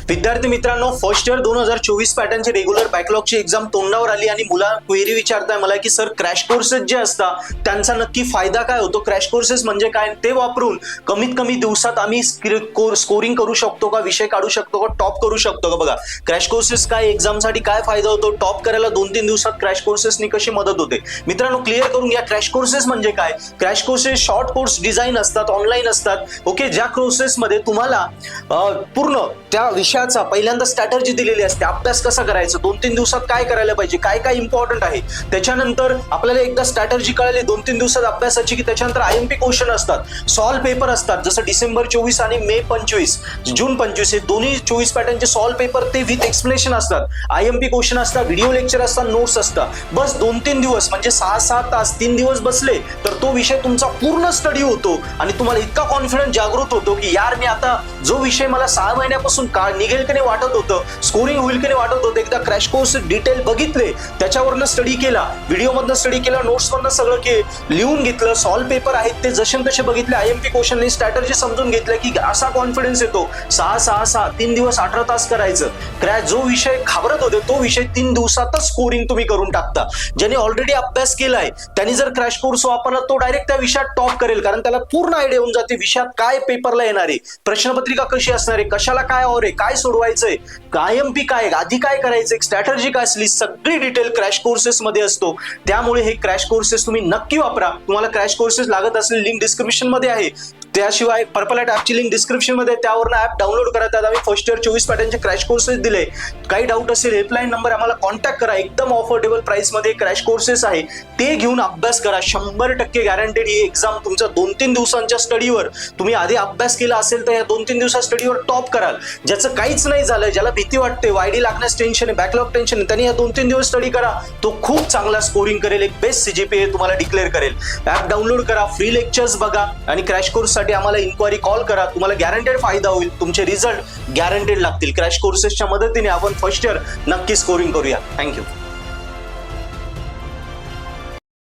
विद्यार्थी मित्रांनो, first year 2024 पॅटर्नची regular बॅकलॉगची exam तोंडावर आली आणि मुला क्वेरी विचारताय मला की सर क्रॅश कोर्सेस जे असतात त्यांचा नक्की फायदा काय होतो, क्रॅश कोर्सेस म्हणजे काय, ते वापरून कमीत कमी दिवसात आम्ही स्कोरिंग करू शकतो का, विषय काढू शकतो का, टॉप करू शकतो का. बघा क्रॅश कोर्सेस काय, एक्झामसाठी काय फायदा होतो, टॉप करायला 2-3 दिवसात क्रॅश कोर्सेसनी कशी मदत होते. मित्रांनो क्लिअर करून घ्या, क्रॅश कोर्सेस म्हणजे काय. Crash courses short course design असतात, ऑनलाईन असतात. ओके, ज्या कोर्सेसमध्ये तुम्हाला पूर्ण त्या विषयाचा पहिल्यांदा स्ट्रॅटर्जी दिलेली असते, अभ्यास कसा करायचा, 2-3 दिवसात काय करायला पाहिजे, काय काय इम्पॉर्टंट आहे. त्याच्यानंतर आपल्याला एकदा स्ट्रॅटर्जी कळाली 2-3 दिवसात अभ्यासाची की त्याच्यानंतर आयएमपी क्वेश्चन असतात, सॉल्व पेपर असतात. जसं डिसेंबर 24 आणि मे 25, जून 25 हे दोन्ही 24 पॅटर्नचे सॉल्व पेपर ते विथ एक्सप्लेनेशन असतात. आयएमपी क्वेश्चन असतात, व्हिडिओ लेक्चर असतात, नोट्स असतात. बस 2-3 दिवस म्हणजे 6-7 तास 3 दिवस बसले तर तो विषय तुमचा पूर्ण स्टडी होतो आणि तुम्हाला इतका कॉन्फिडन्स जागृत होतो की यार मी आता जो विषय मला 6 महिन्यापासून का निघेल की नाही वाटत होतं, स्कोरिंग होईल की नाही वाटत होतं, एकदा क्रॅश कोर्स डिटेल बघितले, त्याच्यावरनं स्टडी केला, व्हिडिओमधनं स्टडी केला, नोट्समधनं सगळं लिहून घेतलं, सॉल्व पेपर आहेत ते जसे तसे बघितले, आयएमपी क्वेश्चन स्ट्रॅटर्जी समजून घेतलं की असा कॉन्फिडन्स येतो. 6-6-6 3 दिवस 18 तास करायचं. क्रॅश जो विषय घाबरत होते तो विषय 3 दिवसातच स्कोरिंग तुम्ही करून टाकता. ज्याने ऑलरेडी अभ्यास केलाय त्यांनी जर क्रॅश कोर्स वापरला तो डायरेक्ट त्या विषयात टॉप करेल, कारण त्याला पूर्ण आयडिया होऊन जाते विषयात काय पेपरला येणार आहे, प्रश्नपत्रिका कशी असणार आहे, कशाला काय और आहे, काय सोडवायचंय, आयएमपी काय, आधी काय करायचंय, स्ट्रॅटर्जी काय असली, सगळी डिटेल क्रॅश कोर्सेस मध्ये असतो. त्यामुळे हे क्रॅश कोर्सेस तुम्ही नक्की वापरा. तुम्हाला क्रॅश कोर्सेस लागत असलेली लिंक डिस्क्रिप्शन मध्ये आहे. त्याशिवाय पर्पल ॲट ॲपची लिंक डिस्क्रिप्शन मध्ये, त्यावरून ॲप डाउनलोड करा. त्यात आम्ही फर्स्ट इयर 24 पॅटर्नचे क्रॅश कोर्सेस दिले. काही डाऊट असेल हेल्पलाईन नंबर आम्हाला कॉन्टॅक्ट करा. एकदम ऑफोर्डेबल प्राइस मध्ये क्रॅश कोर्सेस आहे, ते घेऊन अभ्यास करा. 100% गॅरंटेड ही एक्झाम तुमच्या 2-3 दिवसांच्या स्टडीवर, तुम्ही आधी अभ्यास केला असेल तर या 2-3 दिवसात स्टडीवर टॉप कराल. ज्याचं काहीच नाही झालं, ज्याला भीती वाटते, वायडी लागण्यास टेन्शन आहे, बॅकलॉग टेन्शन आहे, त्यांनी या 2-3 दिवस स्टडी करा. तो खूप चांगला स्कोरिंग करेल, एक बेस्ट सीजीपीए तुम्हाला डिक्लेअर करेल. ॲप डाउनलोड करा, फ्री लेक्चर्स बघा आणि क्रॅश कोर्ससाठी आम्हाला इन्क्वायरी कॉल करा. तुम्हाला गॅरंटेड फायदा होईल, तुमचे रिझल्ट गॅरंटेड लागतील. क्रॅश कोर्सेसच्या मदतीने आपण फर्स्ट इयर नक्की स्कोरिंग करूया. थँक्यू.